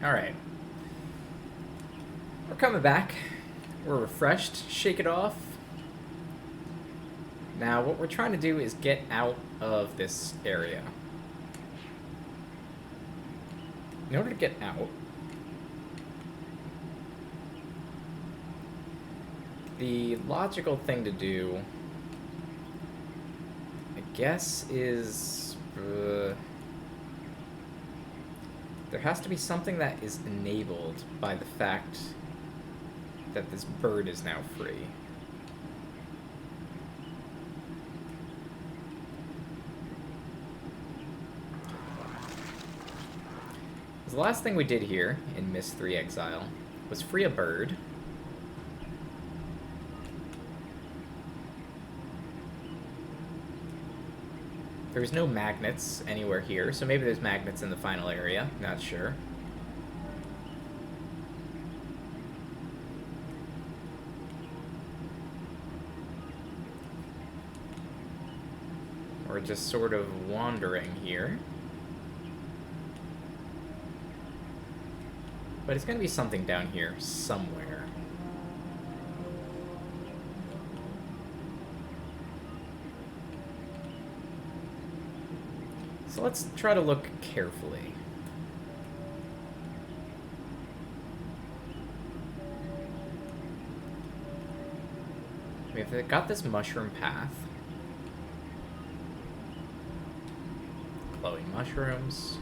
Alright. We're coming back. We're refreshed. Shake it off. Now, what we're trying to do is get out of this area. In order to get out, the logical thing to do, I guess, is... there has to be something that is enabled by the fact that this bird is now free. The last thing we did here in Myst III Exile was free a bird. There was no magnets anywhere here, so maybe there's magnets in the final area. Not sure. We're just sort of wandering here. But it's going to be something down here somewhere. So let's try to look carefully. We've got this mushroom path. Glowing mushrooms.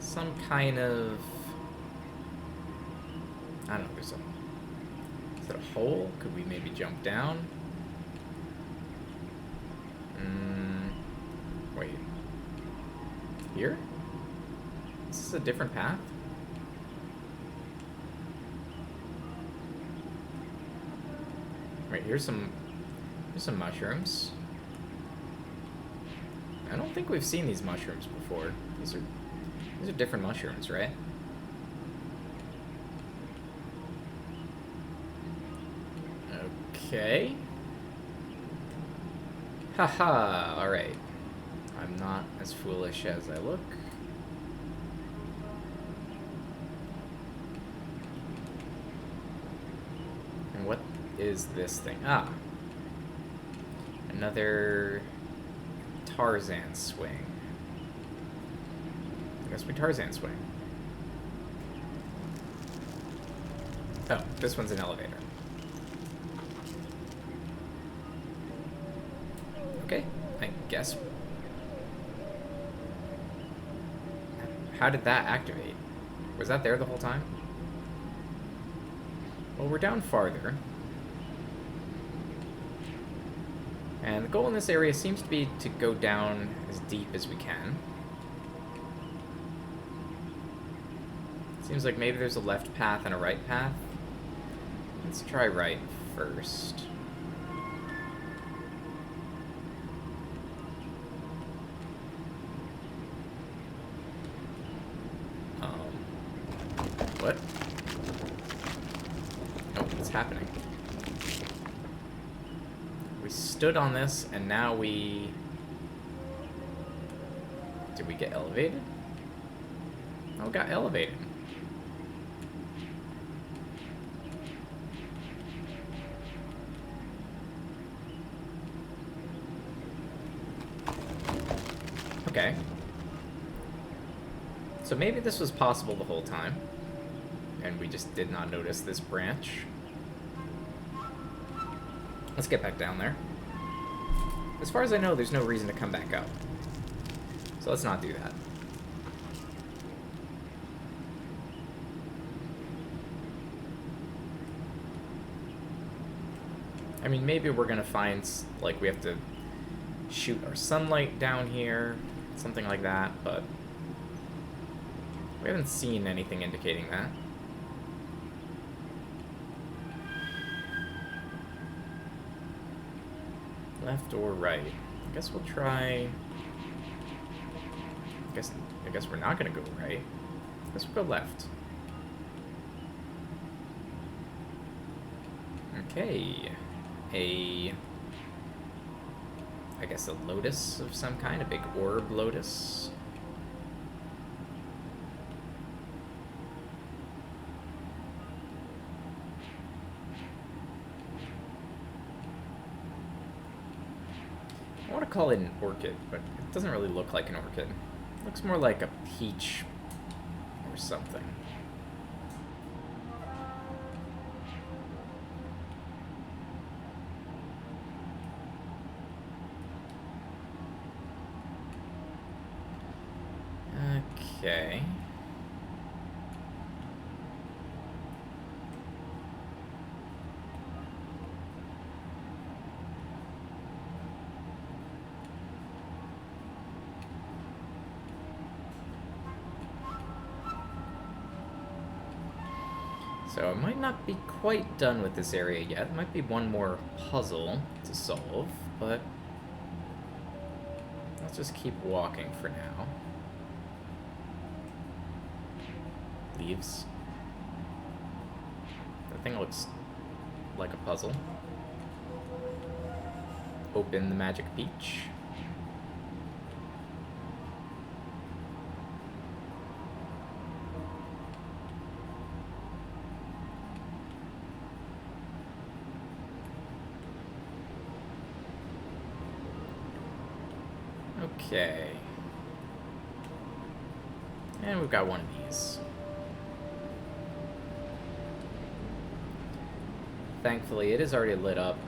Some kind of... I don't know, there's a... Is it a hole? Could we maybe jump down? Wait. Here? Is this a different path? Wait, here's some mushrooms. I don't think we've seen these mushrooms before. These are different mushrooms, right? Okay. Haha, alright. I'm not as foolish as I look. And what is this thing? Ah. Another Tarzan swing. I guess we Tarzan swing. Oh, this one's an elevator. Okay, I guess. How did that activate? Was that there the whole time? Well, we're down farther. And the goal in this area seems to be to go down as deep as we can. Seems like maybe there's a left path and a right path. Let's try right first. What? Oh, what's happening? We stood on this, and now we... Did we get elevated? Oh, we got elevated. Okay. So maybe this was possible the whole time, and we just did not notice this branch. Let's get back down there. As far as I know, there's no reason to come back up. So let's not do that. I mean, maybe we're gonna find, like, we have to shoot our sunlight down here, something like that, but we haven't seen anything indicating that. Left or right? I guess we'll try... I guess we're not gonna go right. I guess we'll go left. Okay. I guess a lotus of some kind, a big orb lotus. I want to call it an orchid, but it doesn't really look like an orchid. It looks more like a peach or something. Okay. So I might not be quite done with this area yet. There might be one more puzzle to solve, but let's just keep walking for now. Leaves. That thing looks like a puzzle. Open the magic peach. Okay. And we've got one of these. Thankfully, it is already lit up.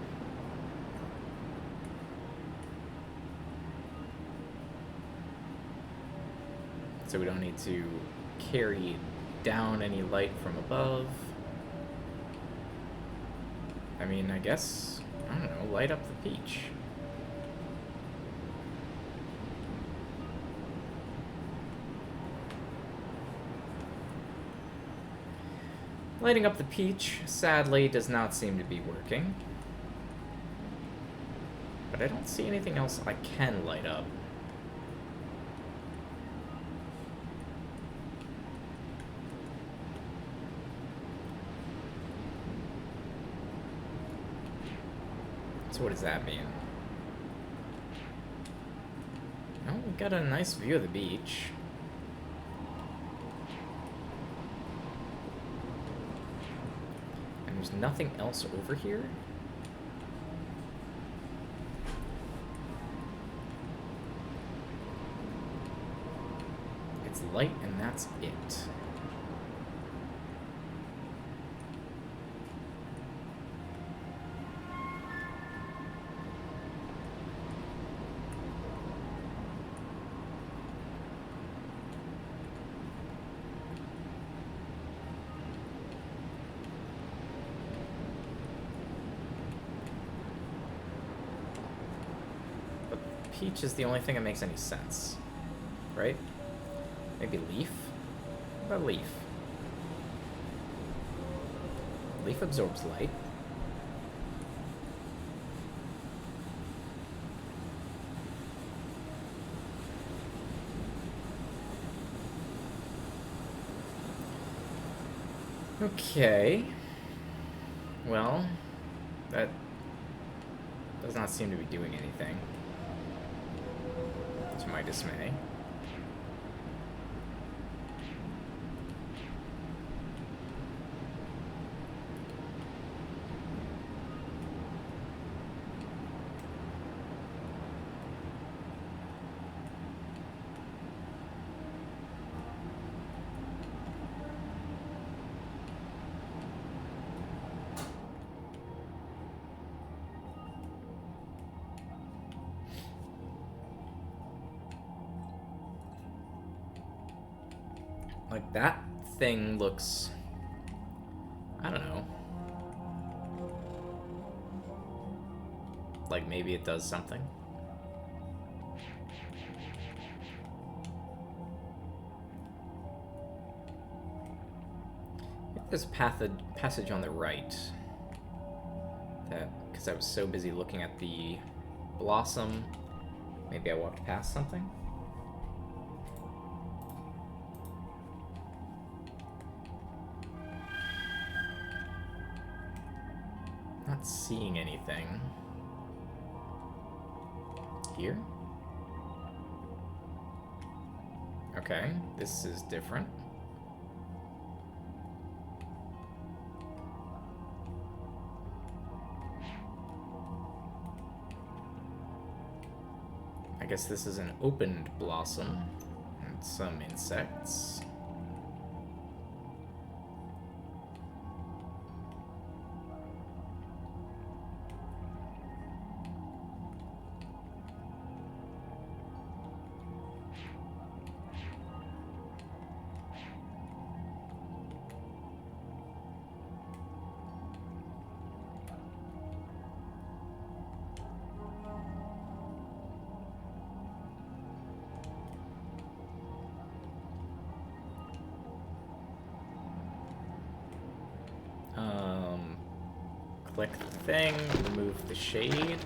So we don't need to carry down any light from above. I mean, I guess, I don't know, light up the peach. Lighting up the peach, sadly, does not seem to be working. But I don't see anything else I can light up. So what does that mean? Well, we got a nice view of the beach. And there's nothing else over here? It's light and that's it. Peach is the only thing that makes any sense, right? Maybe leaf? What about leaf? Leaf absorbs light. Okay. Well, that does not seem to be doing anything. To my dismay. Like, that thing looks... I don't know. Like, maybe it does something. There's a passage on the right. That, because I was so busy looking at the blossom, maybe I walked past something? Not not seeing anything. Here? Okay, this is different. I guess this is an opened blossom and some insects. Click the thing, remove the shade.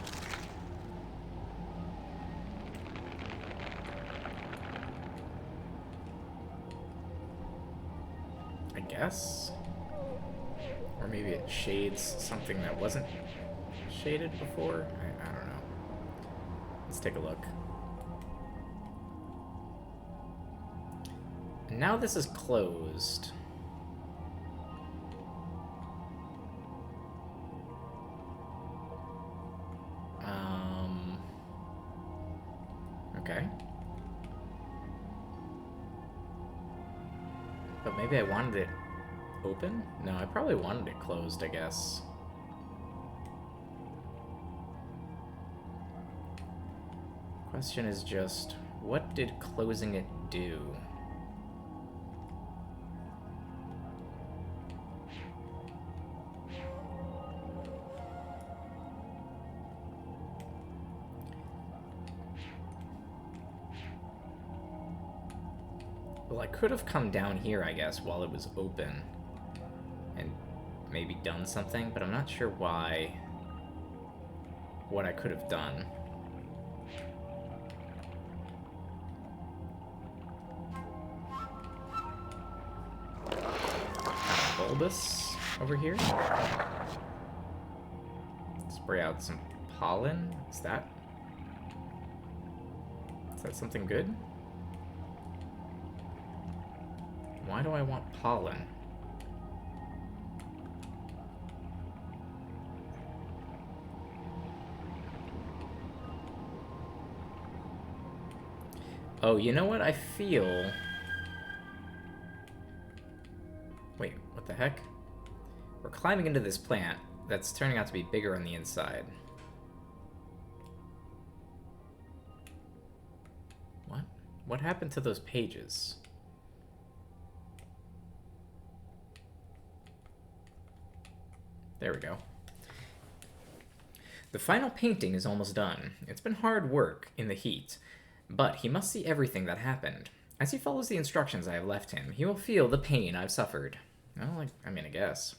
I guess. Or maybe it shades something that wasn't shaded before. I don't know. Let's take a look. And now this is closed. Okay. But maybe I wanted it open? No, I probably wanted it closed, I guess. Question is just, what did closing it do? Well, I could have come down here, I guess, while it was open. And maybe done something, but I'm not sure why. What I could have done. Bulbous over here. Spray out some pollen. Is that something good? Why do I want pollen? Oh, you know what? I feel... Wait, what the heck? We're climbing into this plant that's turning out to be bigger on the inside. What? What happened to those pages? There we go. The final painting is almost done. It's been hard work in the heat, but he must see everything that happened. As he follows the instructions I have left him, he will feel the pain I've suffered. Well, I mean, I guess.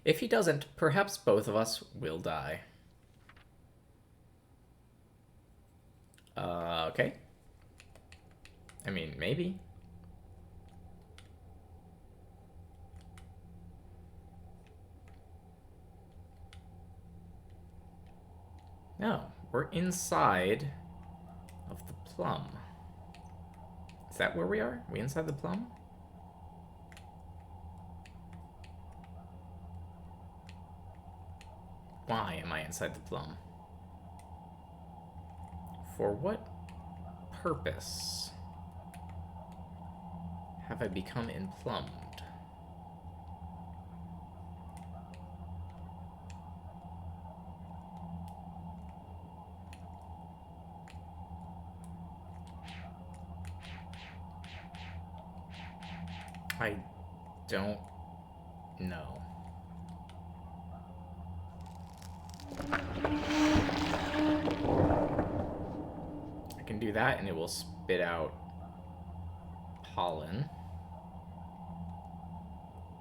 If he doesn't, perhaps both of us will die. Okay. I mean, maybe. No, we're inside of the plum. Is that where we are? Are we inside the plum? Why am I inside the plum? For what purpose have I become emplumed? I don't know. I can do that and it will spit out pollen.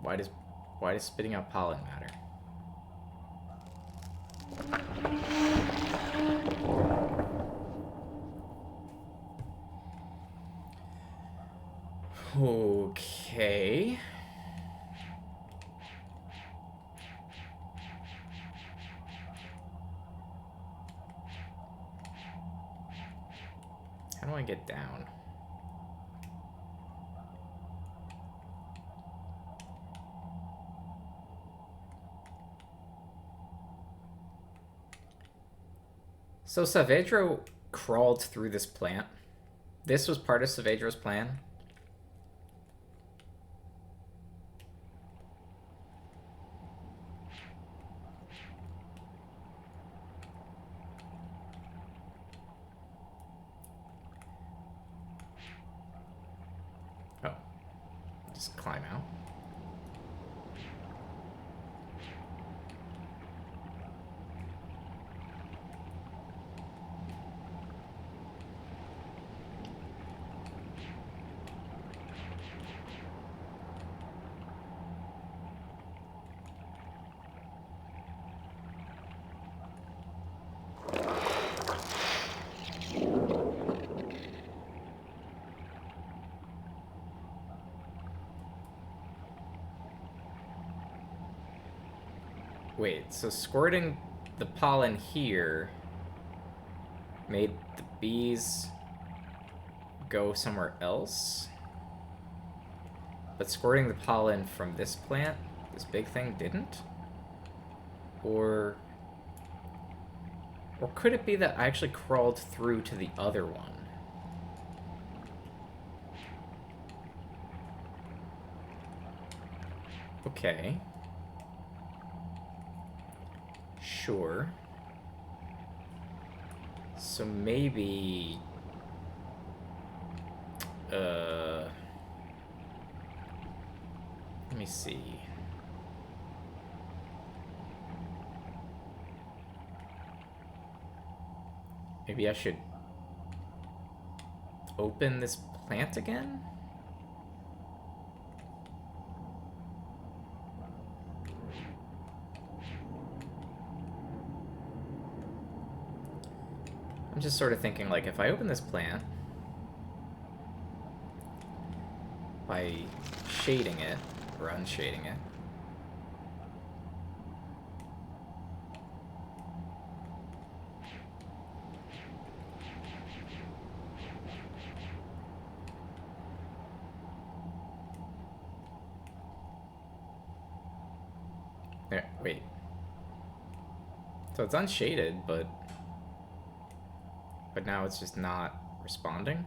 Why does spitting out pollen matter? Okay. How do I get down? So Saavedro crawled through this plant. This was part of Saavedro's plan. Oh. Just climb out. Wait, so squirting the pollen here made the bees go somewhere else? But squirting the pollen from this plant, this big thing, didn't? Or could it be that I actually crawled through to the other one? Okay. Sure. So maybe... let me see. Maybe I should open this plant again? I'm just sort of thinking, like, if I open this plant by shading it, or unshading it, there, wait. So it's unshaded, but now it's just not responding?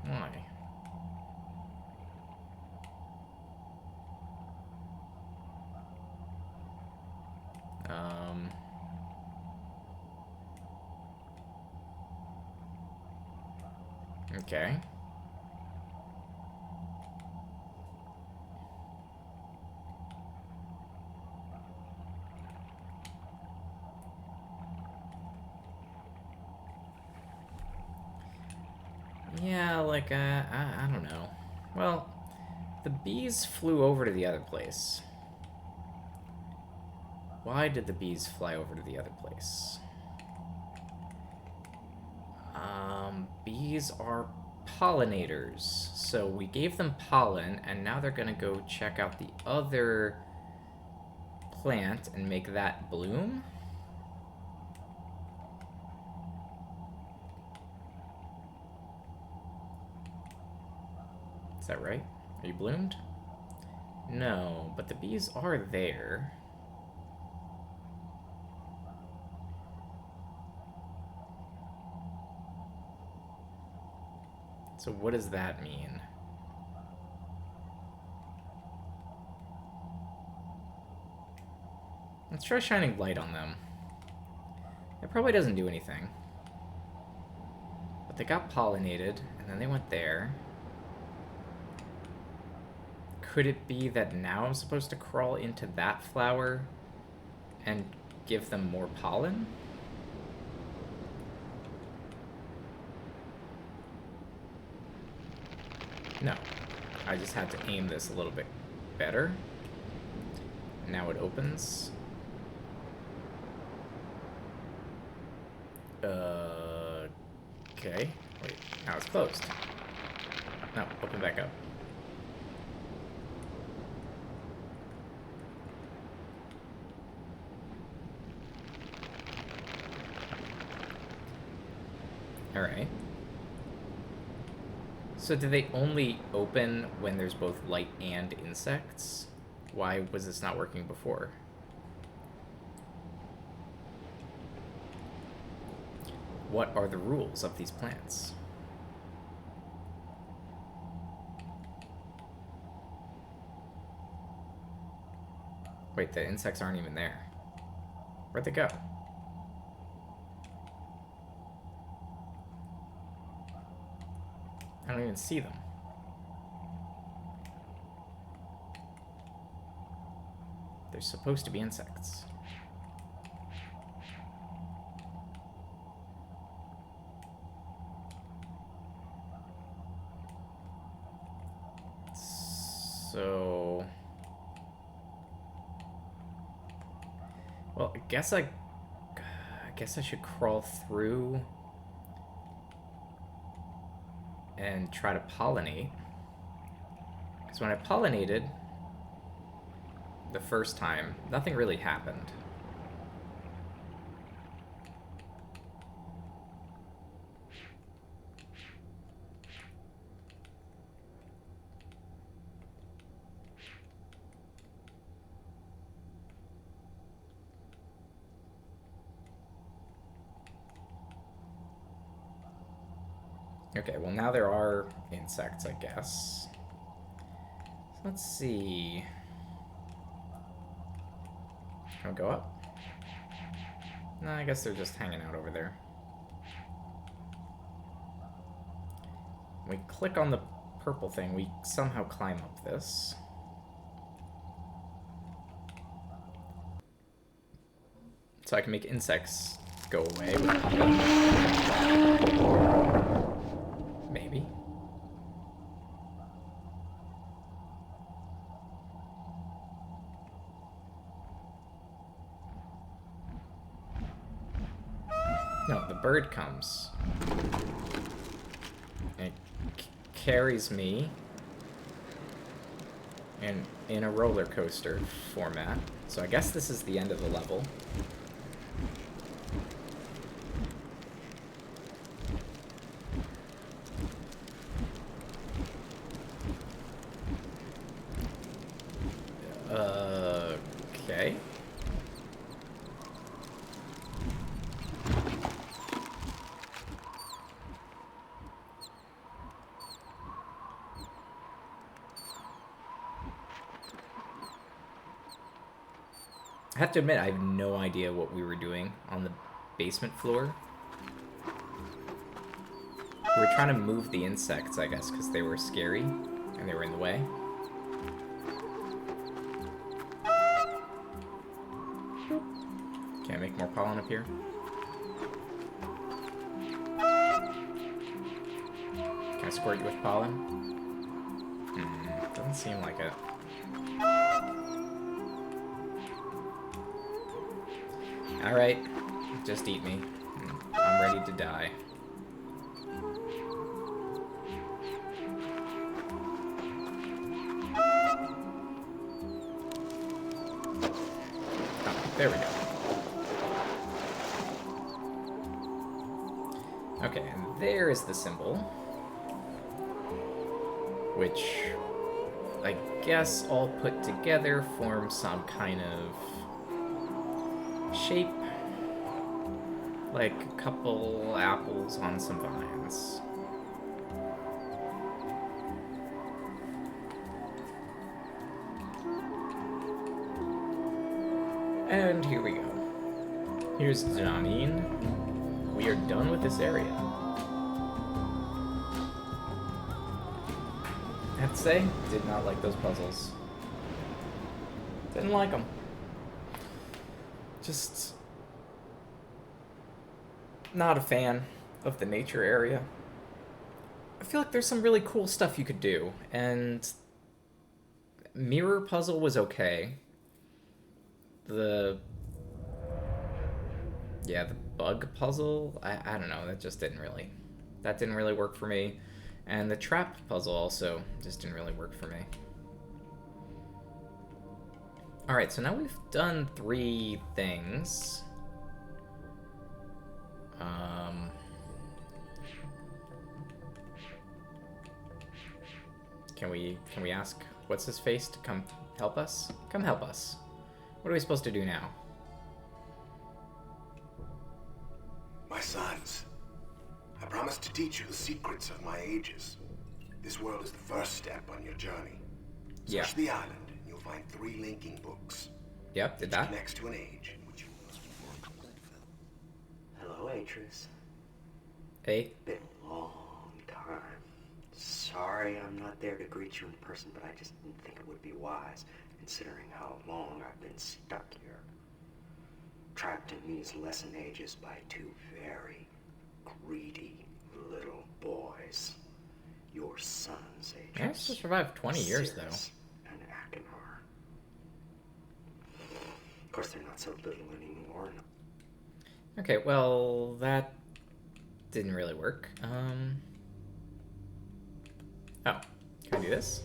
Why? Okay. Yeah, like, I don't know. Well, the bees flew over to the other place. Why did the bees fly over to the other place? Bees are pollinators. So we gave them pollen, and now they're gonna go check out the other plant and make that bloom? Is that right? Are you bloomed? No, but the bees are there. So what does that mean? Let's try shining light on them. It probably doesn't do anything. But they got pollinated, and then they went there. Could it be that now I'm supposed to crawl into that flower and give them more pollen? No. I just had to aim this a little bit better. Now it opens. Okay. Wait, now it's closed. No, open back up. Alright. So do they only open when there's both light and insects? Why was this not working before? What are the rules of these plants? Wait, the insects aren't even there. Where'd they go? I don't even see them. They're supposed to be insects. So... Well, I guess I should crawl through and try to pollinate. Because when I pollinated the first time, nothing really happened. Okay, well now there are insects, I guess. So let's see. Can we go up? No, I guess they're just hanging out over there. We click on the purple thing, we somehow climb up this. So I can make insects go away with pollen. Maybe. No, the bird comes. And it carries me in a roller coaster format. So I guess this is the end of the level. Okay. I have to admit, I have no idea what we were doing on the basement floor. We were trying to move the insects, I guess, because they were scary and they were in the way. Can I make more pollen up here? Can I squirt you with pollen? Doesn't seem like it. Alright, just eat me. I'm ready to die. Oh, there we go. Okay, and there is the symbol. Which, I guess all put together form some kind of shape. Like a couple apples on some vines. And here we go. Here's Janine. We are done with this area. I have to say, did not like those puzzles. Didn't like them. Just not a fan of the nature area. I feel like there's some really cool stuff you could do, and mirror puzzle was okay. The bug puzzle, I don't know, that didn't really work for me. And the trap puzzle also just didn't really work for me. Alright, so now we've done 3 things. Can we ask what's his face to come help us? Come help us. What are we supposed to do now? My sons, I promise to teach you the secrets of my ages. This world is the first step on your journey. Search the island, and you'll find 3 linking books. Yep, did that. Next to an age in which you must work. Hello, Atris. Hey. Been a long time. Sorry I'm not there to greet you in person, but I just didn't think it would be wise, considering how long I've been stuck here. Trapped in these lesson ages by 2 very greedy little boys. Your sons, Atris. Managed to survive 20 years, though. And Akinar. Of course, they're not so little anymore. Okay, well, that didn't really work. Oh, can I do this?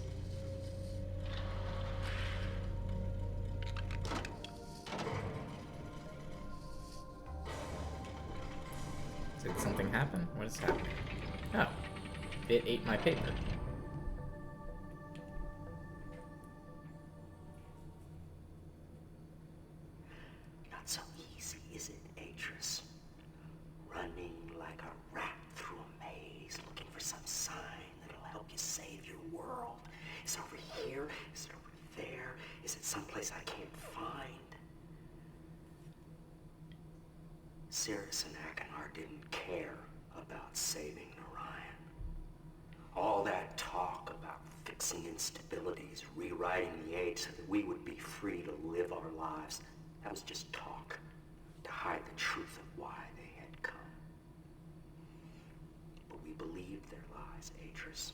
Did something happen? What is happening? Oh, it ate my paper. Not so easy, is it, Atris? Running like a rat through a maze, looking for some sign that'll help you save your world. Is it over here? Is it over there? Is it someplace I can't find? Cirrus and Akinar didn't care about saving Narayan. All that talk about fixing instabilities, rewriting the age so that we would be free to live our lives, that was just talk to hide the truth of why they had come. But we believed their lies, Atris.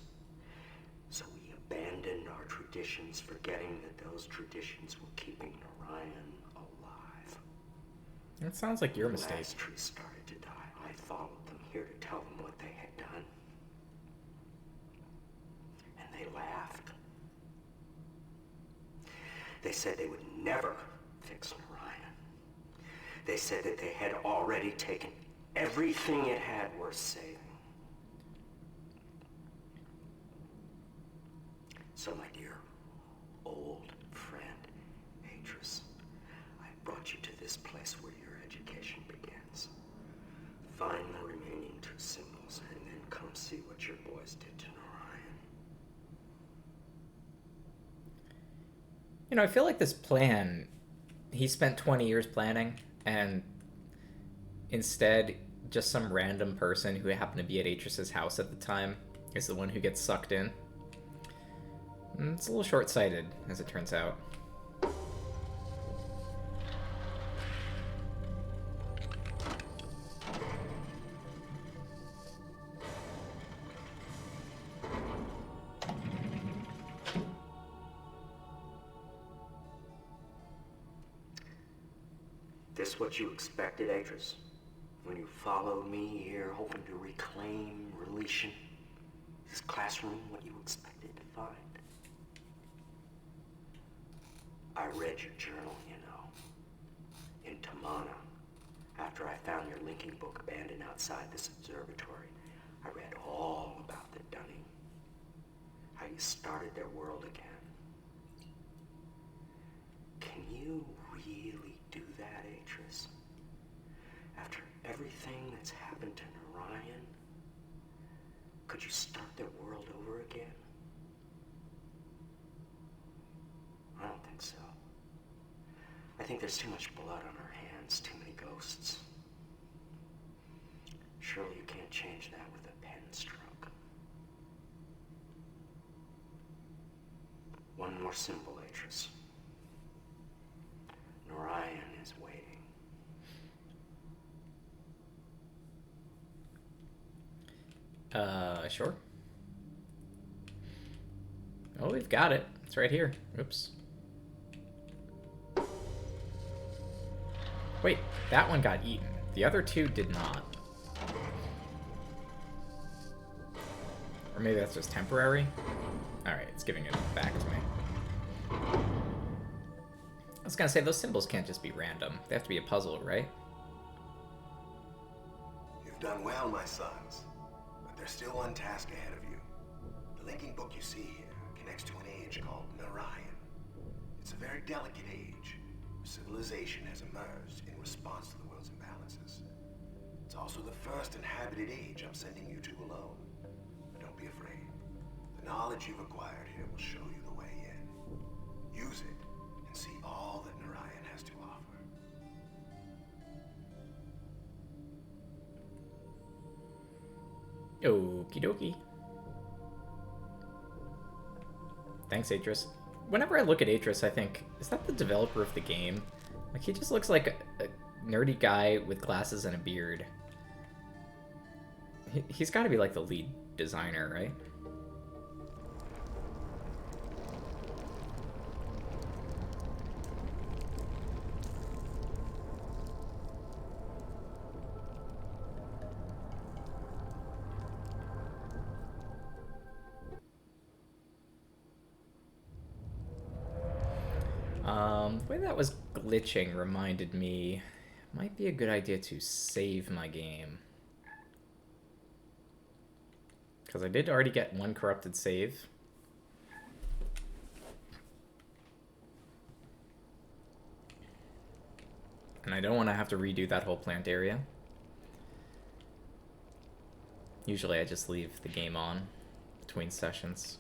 So we abandoned our traditions, forgetting that those traditions were keeping Narayan alive. That sounds like your mistake. As trees started to die, I followed them here to tell them what they had done. And they laughed. They said they would never fix Narayan. They said that they had already taken everything it had worth saving. So, my dear old friend, Atris, I brought you to this place where your education begins. Find the remaining 2 symbols and then come see what your boys did to Narayan. You know, I feel like this plan, he spent 20 years planning, and instead, just some random person who happened to be at Atris's house at the time is the one who gets sucked in. It's a little short-sighted, as it turns out. This what you expected, Atris? When you followed me here, hoping to reclaim relation? This classroom what you expected to find? I read your journal, you know. In Tamana, after I found your linking book abandoned outside this observatory, I read all about the Dunning. How you started their world again. Can you really do that, Atris? After everything that's happened to Narayan, could you start their world over again? I don't think so. I think there's too much blood on our hands, too many ghosts. Surely you can't change that with a pen stroke. One more symbol, Atris. Narayan is waiting. Sure. Oh, we've got it. It's right here. Oops. Wait, that one got eaten. The other 2 did not. Or maybe that's just temporary? Alright, it's giving it back to me. I was gonna say, those symbols can't just be random. They have to be a puzzle, right? You've done well, my sons. But there's still one task ahead of you. The linking book you see here connects to an age called Narayan. It's a very delicate age, where civilization has emerged in response to the world's imbalances. It's also the first inhabited age I'm sending you to alone. But don't be afraid. The knowledge you've acquired here will show you the way in. Use it and see all that Narayan has to offer. Okie dokie. Thanks, Atris. Whenever I look at Atris, I think, is that the developer of the game? Like, he just looks like a nerdy guy with glasses and a beard. He's got to be like the lead designer, right? The way that was glitching reminded me it might be a good idea to save my game. Because I did already get one corrupted save. And I don't want to have to redo that whole plant area. Usually I just leave the game on between sessions.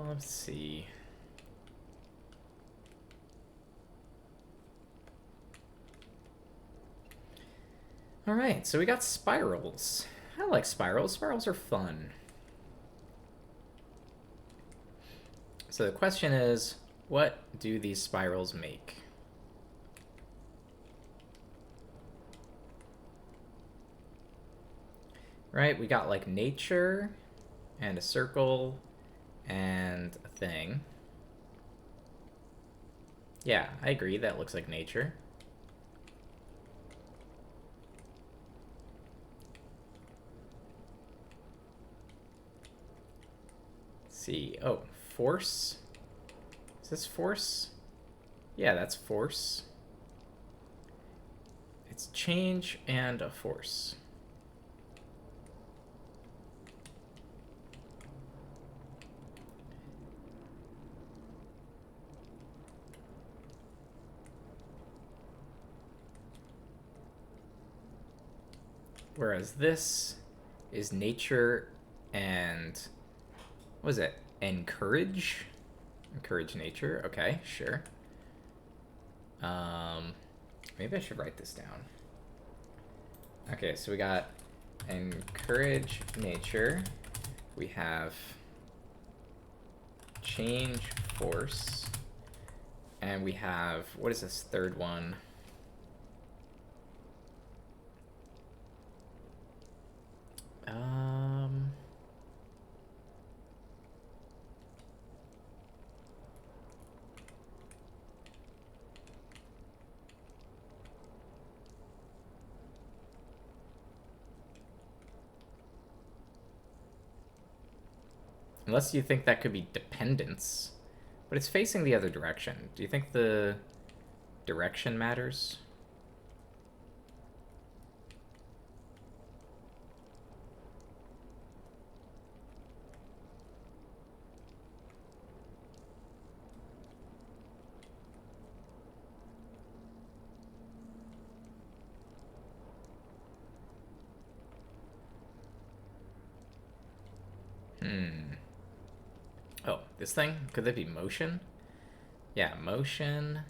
Let's see. Alright, so we got spirals. I like spirals. Spirals are fun. So the question is, what do these spirals make? Right, we got like nature, and a circle, and a thing. Yeah, I agree, that looks like nature. Let's see, oh, force? Is this force? Yeah, that's force. It's change and a force. Whereas this is nature and, what is it? Encourage? Encourage nature. Okay, sure. Maybe I should write this down. Okay, so we got encourage nature. We have change force. And we have, what is this third one? Unless you think that could be dependence. But it's facing the other direction. Do you think the direction matters? Oh, this thing? Could that be motion? Yeah, motion.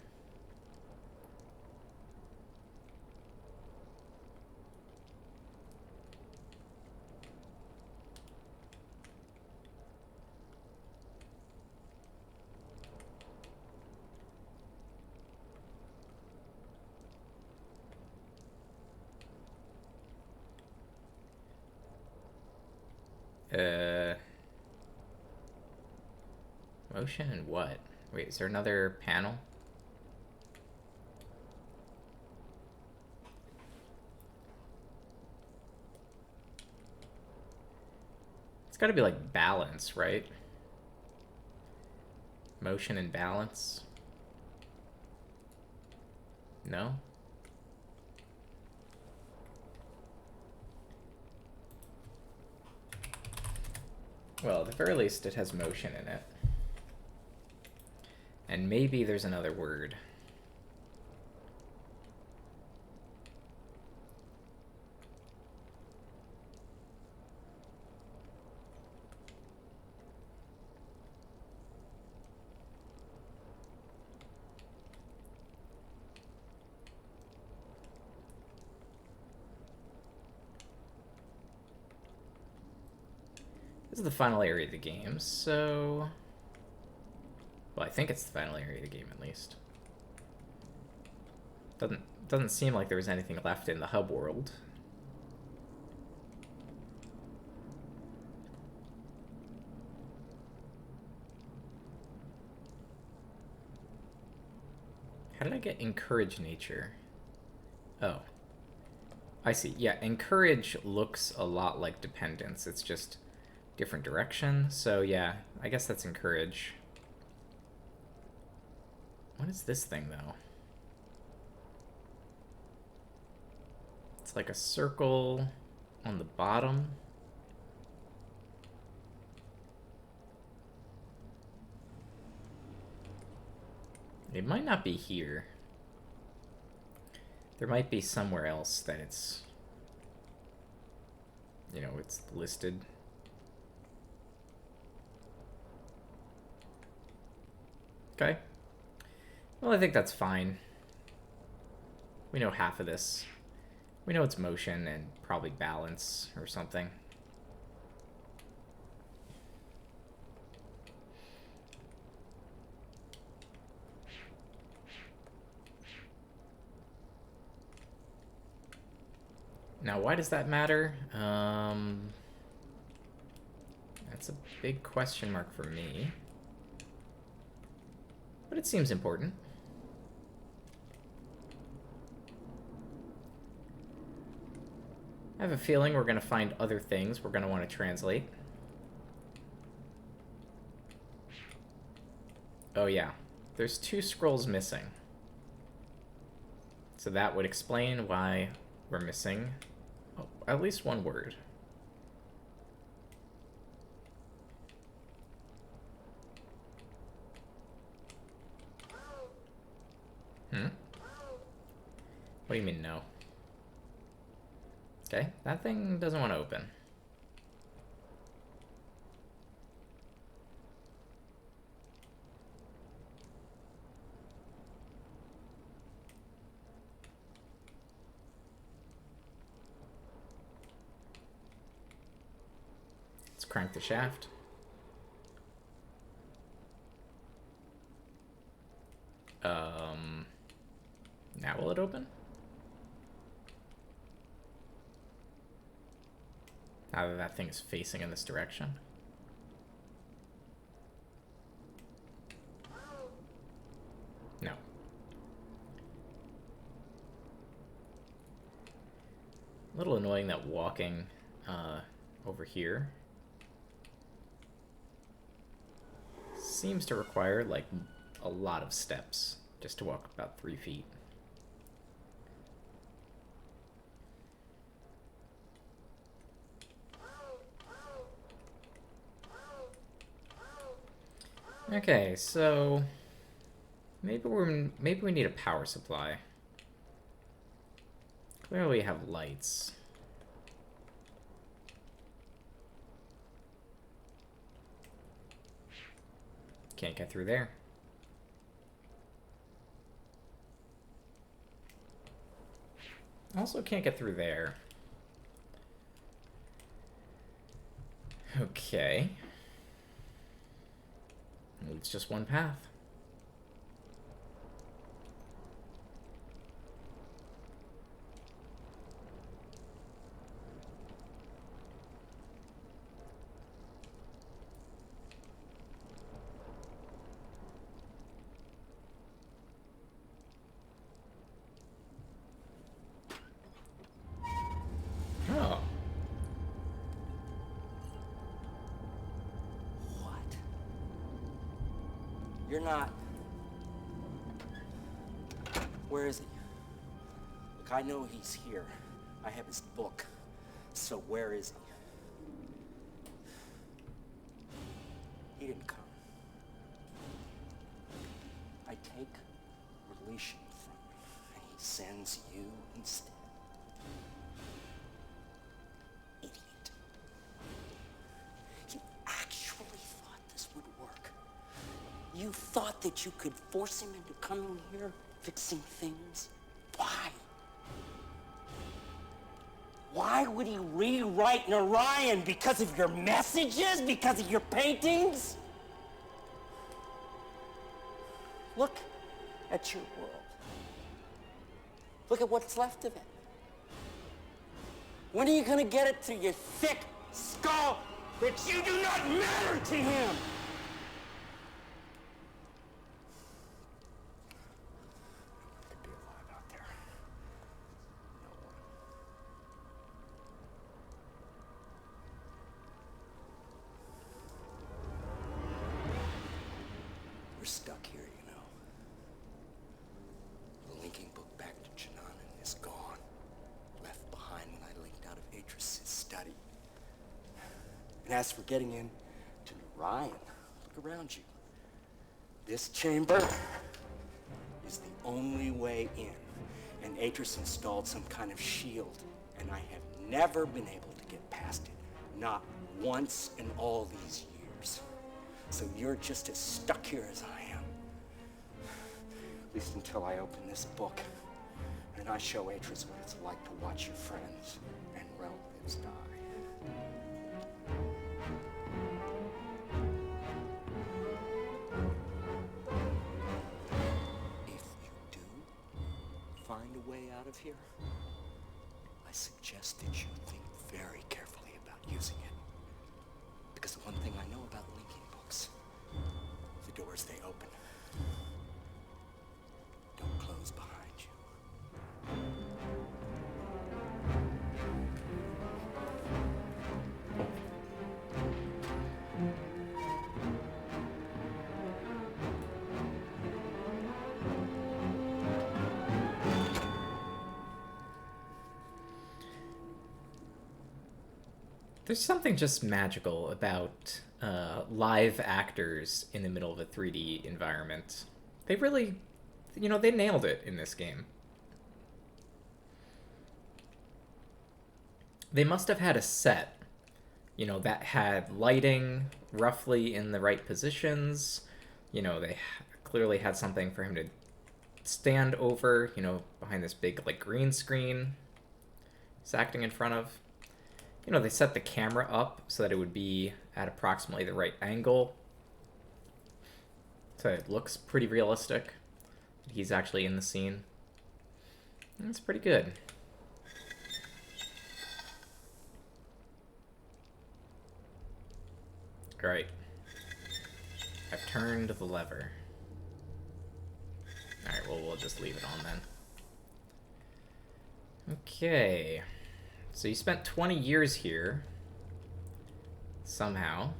Motion and what? Wait, is there another panel? It's gotta be like balance, right? Motion and balance? No? Well, at the very least, it has motion in it. And maybe there's another word. This is the final area of the game, so... Well, I think it's the final area of the game, at least. Doesn't seem like there was anything left in the hub world. How did I get encourage nature? Oh. I see. Yeah, encourage looks a lot like dependence. It's just different direction. So yeah, I guess that's encourage. What is this thing, though? It's like a circle on the bottom. It might not be here. There might be somewhere else that it's... You know, it's listed. Okay. Well, I think that's fine. We know half of this. We know it's motion and probably balance or something. Now, why does that matter? That's a big question mark for me. But it seems important. I have a feeling we're going to find other things we're going to want to translate. Oh yeah, there's 2 scrolls missing. So that would explain why we're missing at least 1 word. What do you mean, no? Okay, that thing doesn't want to open. Let's crank the shaft. Now will it open? Now that that thing is facing in this direction. No. A little annoying that walking over here seems to require like a lot of steps just to walk about 3 feet. Okay, so maybe we need a power supply. Clearly we have lights. Can't get through there. Also can't get through there. Okay. Well, it's just one path. Oh. What? You're not... Where is he? Look, I know he's here. I have his book. So where is he? He didn't come. I take relation from him, and he sends you instead. Idiot. You actually thought this would work. You thought that you could force him into coming here, fixing things? Why? Why would he rewrite Narayan? Because of your messages? Because of your paintings? Look at your world. Look at what's left of it. When are you gonna get it through your thick skull that you do not matter to him? Could be alive out there. No one. We're stuck here, you know. The linking book back to Chinanan is gone. Left behind when I linked out of Atris' study. And as for getting in to Narayan, look around you. This chamber is the only way in. And Atris installed some kind of shield, and I have never been able to get past it. Not once in all these years. So you're just as stuck here as I am. At least until I open this book and I show Atris what it's like to watch your friends and relatives die. If you do find a way out of here, I suggest that you think very carefully about using it. Because the one thing I know about linking books, the doors they open don't close behind you. There's something just magical about live actors in the middle of a 3D environment. They really, they nailed it in this game. They must have had a set, that had lighting roughly in the right positions. They clearly had something for him to stand over, behind this big, green screen he's acting in front of. They set the camera up so that it would be at approximately the right angle. So it looks pretty realistic. He's actually in the scene. It's pretty good. Alright. I've turned the lever. Alright, well, we'll just leave it on then. Okay. So you spent 20 years here. Somehow.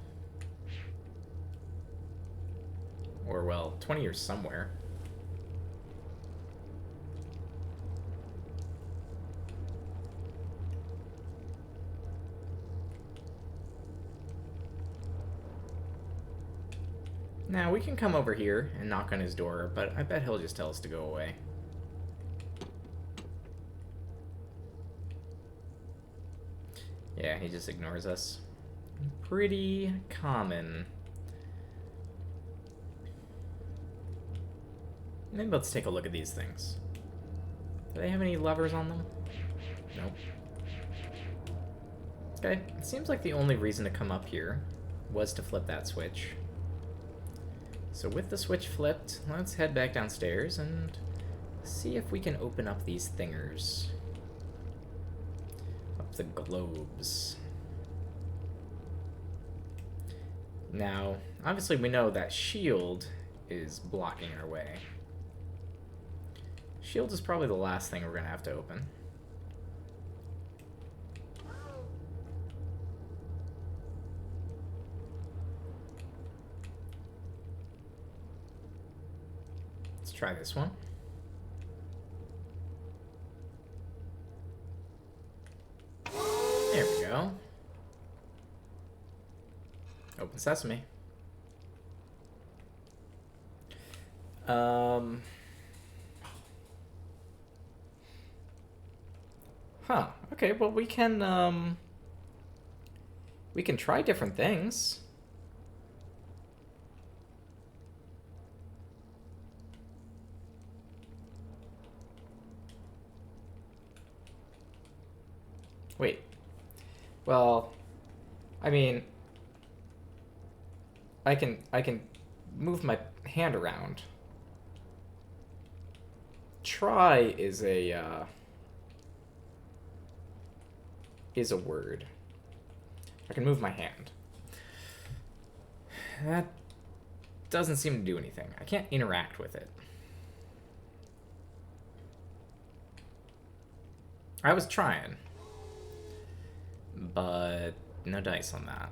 Or, well, 20 years somewhere. Now, we can come over here and knock on his door, but I bet he'll just tell us to go away. Yeah, he just ignores us. Pretty common. Maybe let's take a look at these things. Do they have any levers on them? Nope. Okay, it seems like the only reason to come up here was to flip that switch. So with the switch flipped, let's head back downstairs and see if we can open up these thingers. Up the globes. Now, obviously we know that shield is blocking our way. Shield is probably the last thing we're gonna have to open. Let's try this one. There we go. Open sesame. Um... Huh. Okay, well, we can try different things. Wait. Well, I mean, I can move my hand around. Try is a word. I can move my hand. That doesn't seem to do anything. I can't interact with it. I was trying, but no dice on that.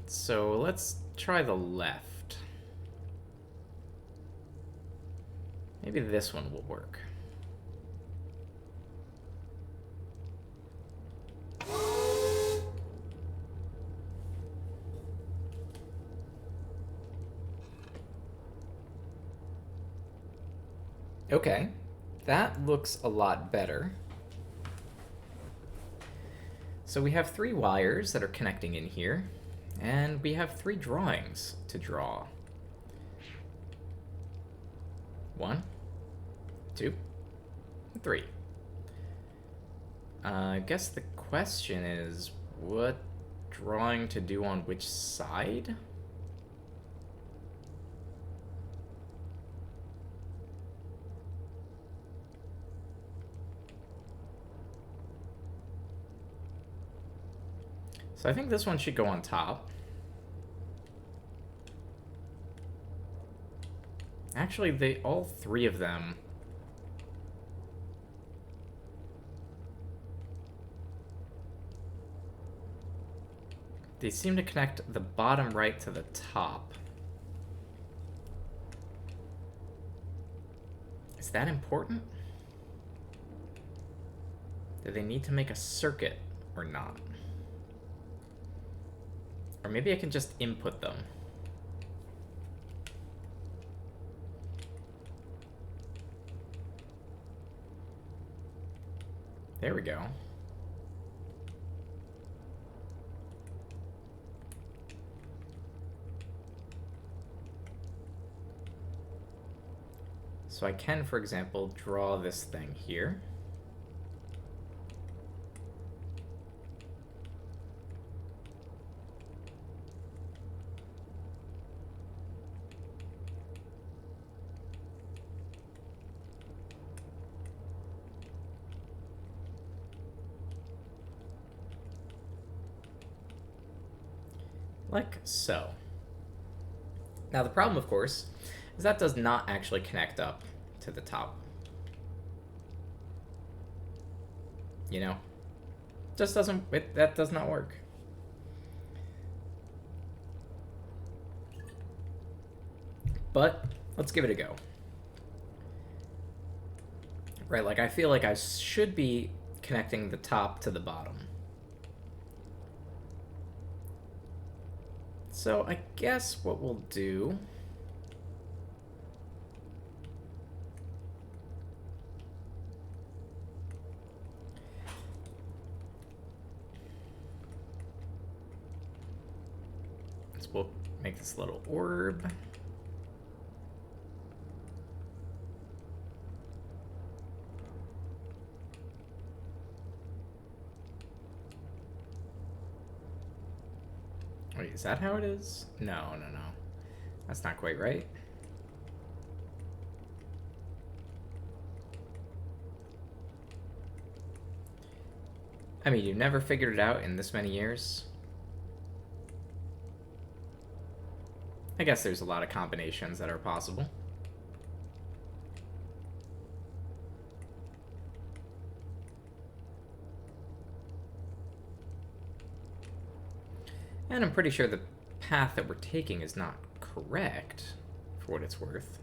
So let's try the left. Maybe this one will work. Okay, that looks a lot better. So we have 3 wires that are connecting in here, and we have 3 drawings to draw. 1, 2, 3. I guess the question is, what drawing to do on which side? So I think this one should go on top. Actually, all 3 of them... They seem to connect the bottom right to the top. Is that important? Do they need to make a circuit or not? Or maybe I can just input them. There we go. So I can, for example, draw this thing here. Like so. Now the problem, of course, is that does not actually connect up to the top. You know? Just doesn't, that does not work. But let's give it a go. Right, like I feel like I should be connecting the top to the bottom. So I guess what we'll do... is we'll make this little orb. Wait, is that how it is? No. That's not quite right. I mean, you've never figured it out in this many years? I guess there's a lot of combinations that are possible. And I'm pretty sure the path that we're taking is not correct, for what it's worth.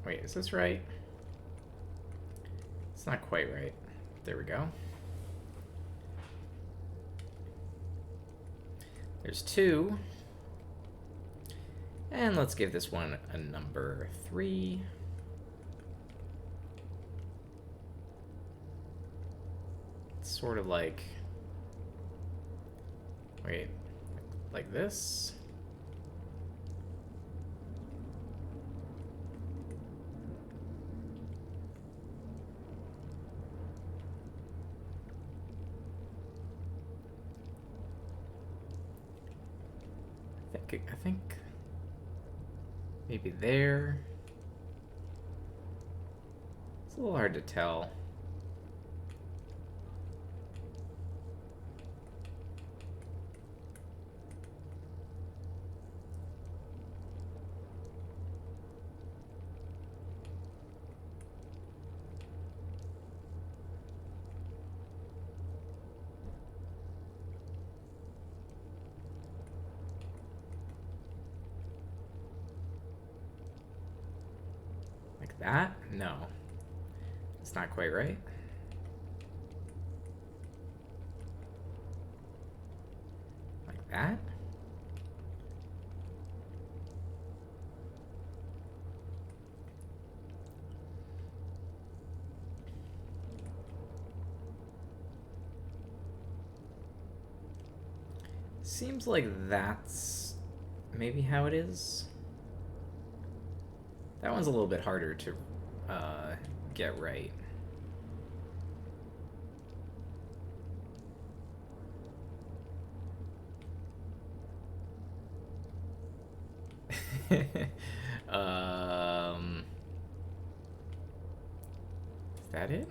Wait, is this right? It's not quite right. There we go. There's 2. And let's give this one a number 3. It's sort of like... Wait. Like this? I think maybe there. It's a little hard to tell. That? No. It's not quite right. Like that? Seems like that's maybe how it is. That one's a little bit harder to get right. Is that it?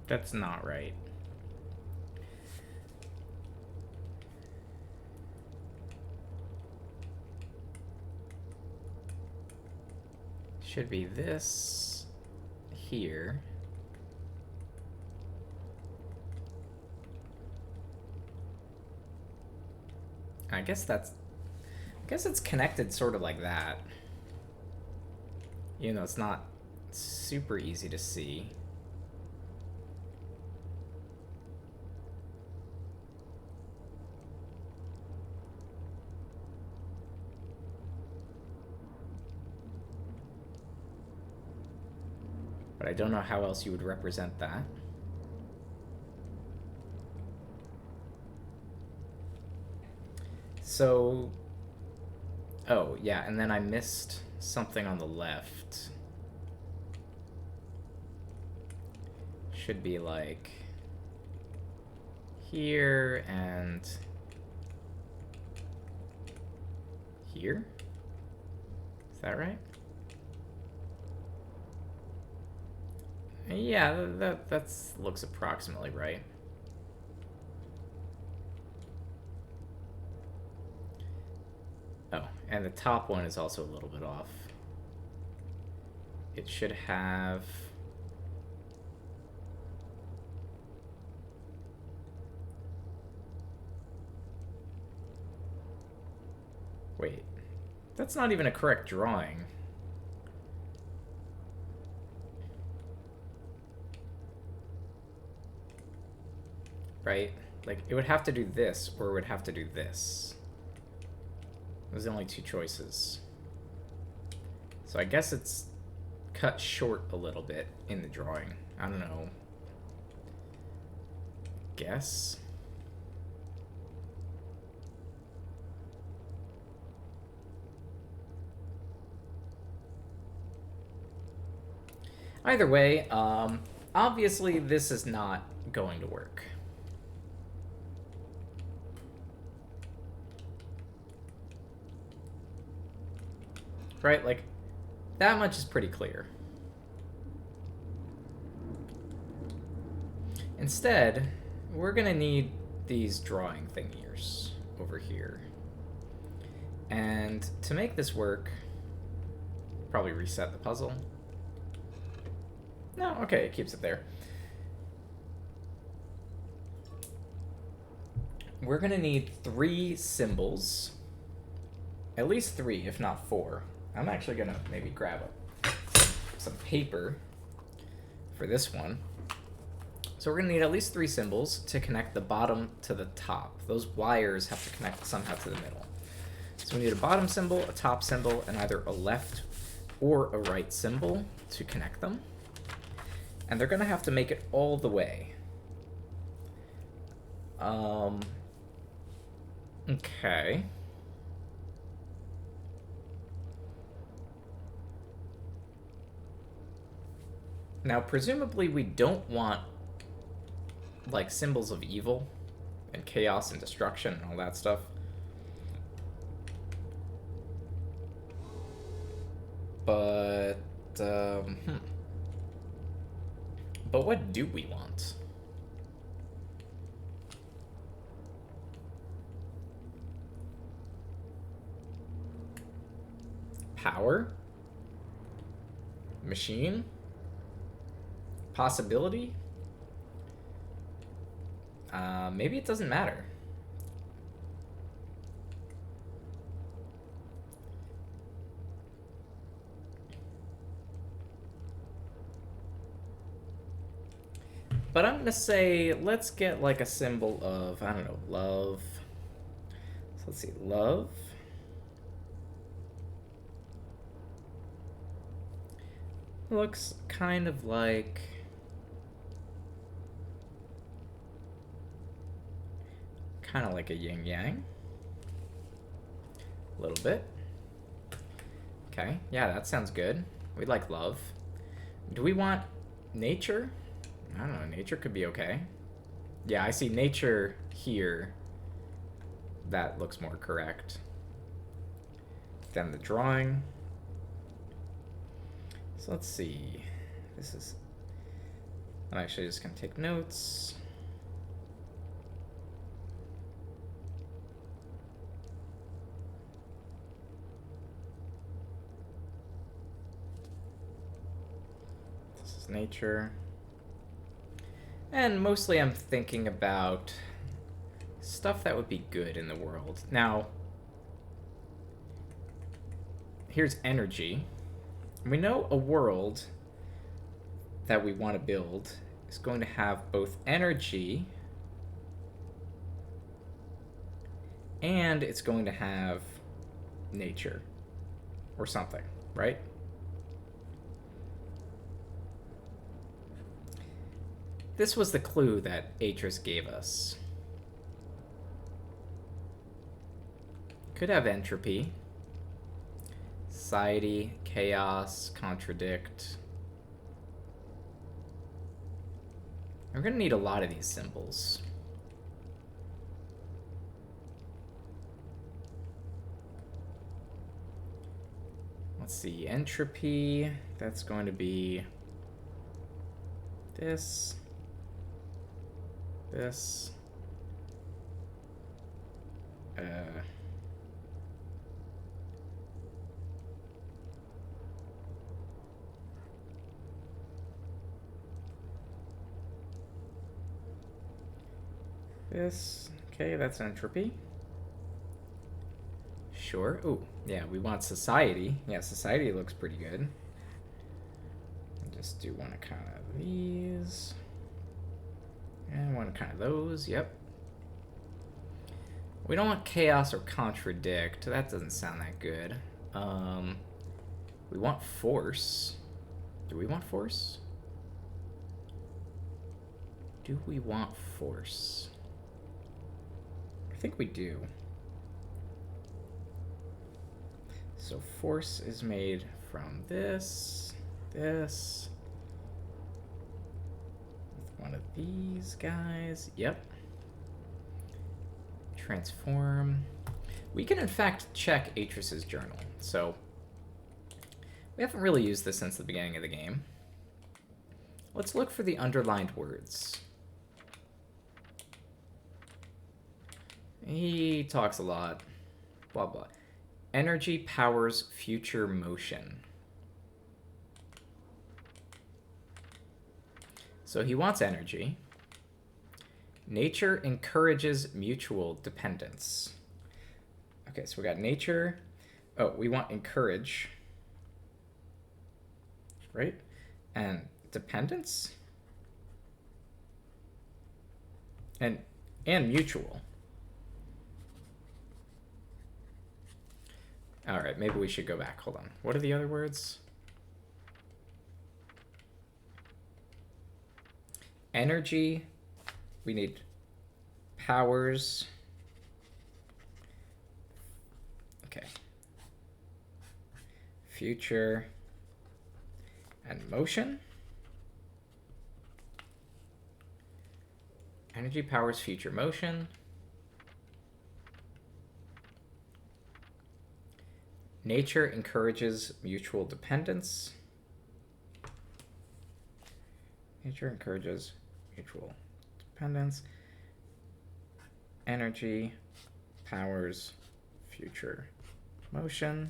That's not right. Should be this here. I guess it's connected sort of like that. You know, it's not super easy to see. But I don't know how else you would represent that. So, oh, yeah, and then I missed something on the left. Should be like here and here? Is that right? Yeah, that looks approximately right. Oh, and the top one is also a little bit off. It should have... Wait, that's not even a correct drawing. Right? Like, it would have to do this, or it would have to do this. There's only 2 choices. So I guess it's cut short a little bit in the drawing. I don't know. Guess? Either way, obviously this is not going to work. Right? Like, that much is pretty clear. Instead, we're gonna need these drawing thingies over here. And to make this work, probably reset the puzzle. No, okay, it keeps it there. We're gonna need 3 symbols. At least 3, if not 4. I'm actually gonna maybe grab some paper for this one. So we're gonna need at least 3 symbols to connect the bottom to the top. Those wires have to connect somehow to the middle. So we need a bottom symbol, a top symbol, and either a left or a right symbol to connect them. And they're gonna have to make it all the way. Okay. Now, presumably we don't want, like, symbols of evil and chaos and destruction and all that stuff. But, But what do we want? Power? Machine? Possibility? Maybe it doesn't matter. But I'm gonna say, let's get like a symbol of, I don't know, love. So let's see, love. Looks kind of like... kind of like a yin-yang. A little bit. Okay, yeah, that sounds good. We like love. Do we want nature? I don't know, nature could be okay. Yeah, I see nature here. That looks more correct. Then the drawing. So let's see. This is... I'm actually just gonna take notes. This is nature. And mostly I'm thinking about stuff that would be good in the world. Now, here's energy. We know a world that we want to build is going to have both energy and it's going to have nature or something, right? This was the clue that Atris gave us. Could have entropy, society, chaos, contradict. We're gonna need a lot of these symbols. Let's see, entropy, that's going to be this. This. This. Okay, that's entropy. Sure. Ooh, yeah, we want society. Yeah, society looks pretty good. I just do one of kind of these. And one kind of those, yep. We don't want chaos or contradict. That doesn't sound that good. We want force. Do we want force? Do we want force? I think we do. So force is made from this, this, one of these guys. Yep. Transform. We can in fact check Atris's journal. So we haven't really used this since the beginning of the game. Let's look for the underlined words. He talks a lot. Blah blah. Energy powers future motion. So he wants energy. Nature encourages mutual dependence. Okay, so we got nature. Oh, we want encourage. Right? And dependence? And mutual. All right, maybe we should go back. Hold on. What are the other words? Energy. We need powers. Okay. Future. And motion. Energy, powers, future, motion. Nature encourages mutual dependence. Nature encourages mutual dependence. Energy, powers, future, motion.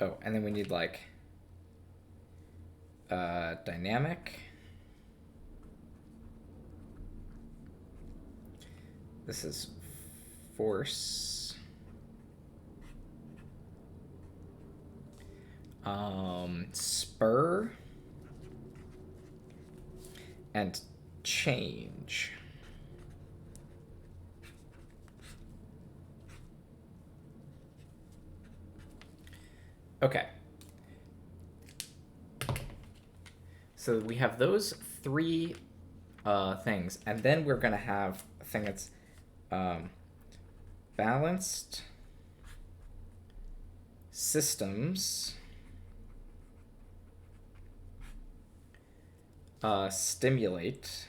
Oh, and then we need like dynamic. This is force. Spur. And change. Okay. So we have those three things, and then we're going to have a thing that's balanced systems, stimulate,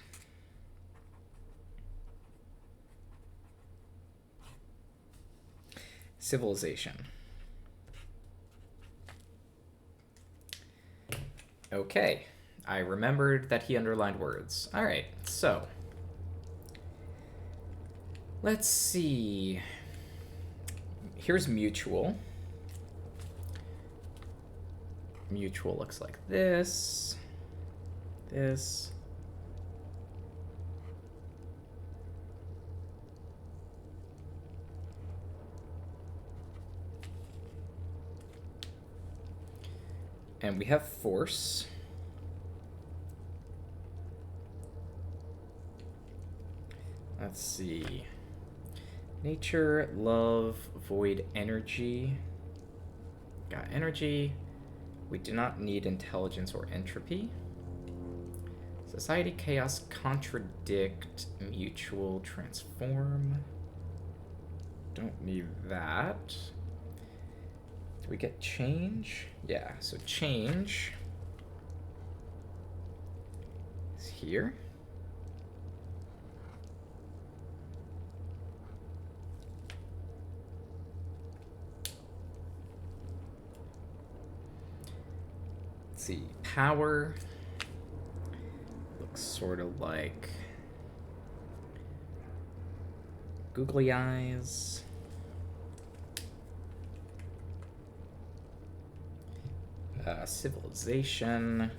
civilization. Okay, I remembered that he underlined words. All right, so let's see. Here's mutual. Mutual looks like this. This. And we have force. Let's see. Nature, love, void, energy. Got energy. We do not need intelligence or entropy. Society, chaos, contradict, mutual, transform. Don't need that. Do we get change? Yeah, so change is here. Let's see, power looks sort of like googly eyes. Civilization.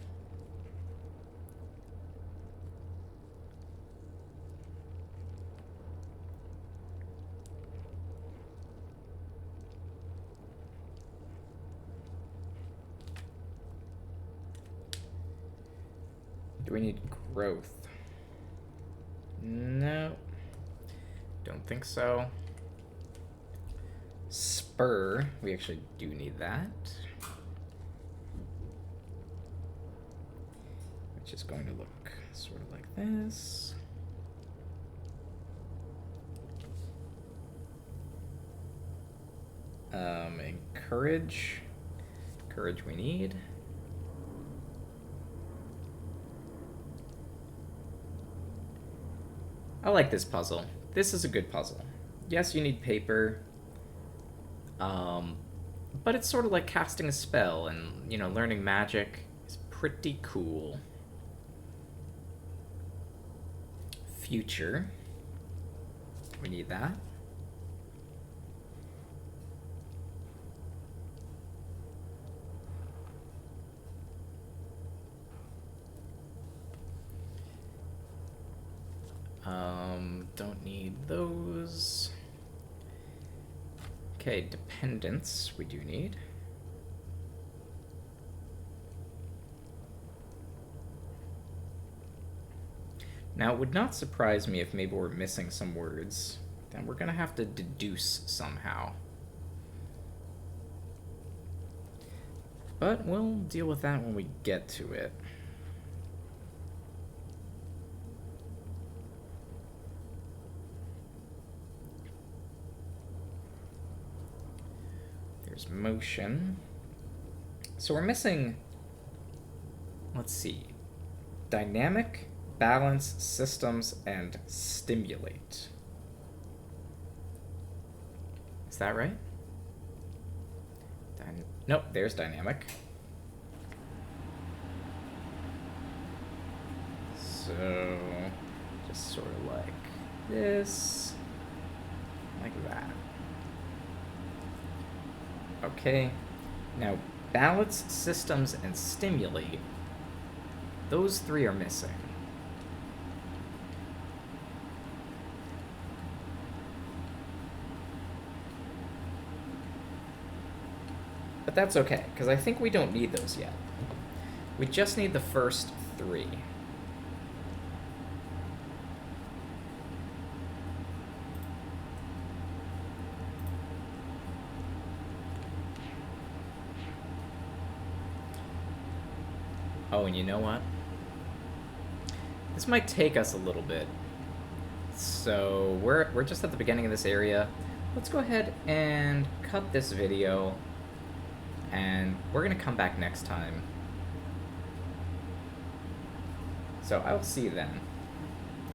Do we need growth? No. Don't think so. Spur. We actually do need that. Which is going to look sort of like this. Encourage. Courage we need. I like this puzzle. This is a good puzzle. Yes, you need paper. But it's sort of like casting a spell, and, you know, learning magic is pretty cool. Future. We need that. those. Okay, dependence we do need. Now, it would not surprise me if maybe we're missing some words. Then we're going to have to deduce somehow. But we'll deal with that when we get to it. There's motion. So we're missing, let's see, dynamic, balance, systems, and stimulate. Is that right? Nope, there's dynamic. So, just sort of like this, like that. Okay, now balance, systems, and stimulate, those three are missing. But that's okay, because I think we don't need those yet. We just need the first three. Oh, and you know what? This might take us a little bit. So we're just at the beginning of this area. Let's go ahead and cut this video, and we're gonna come back next time. So I'll see you then.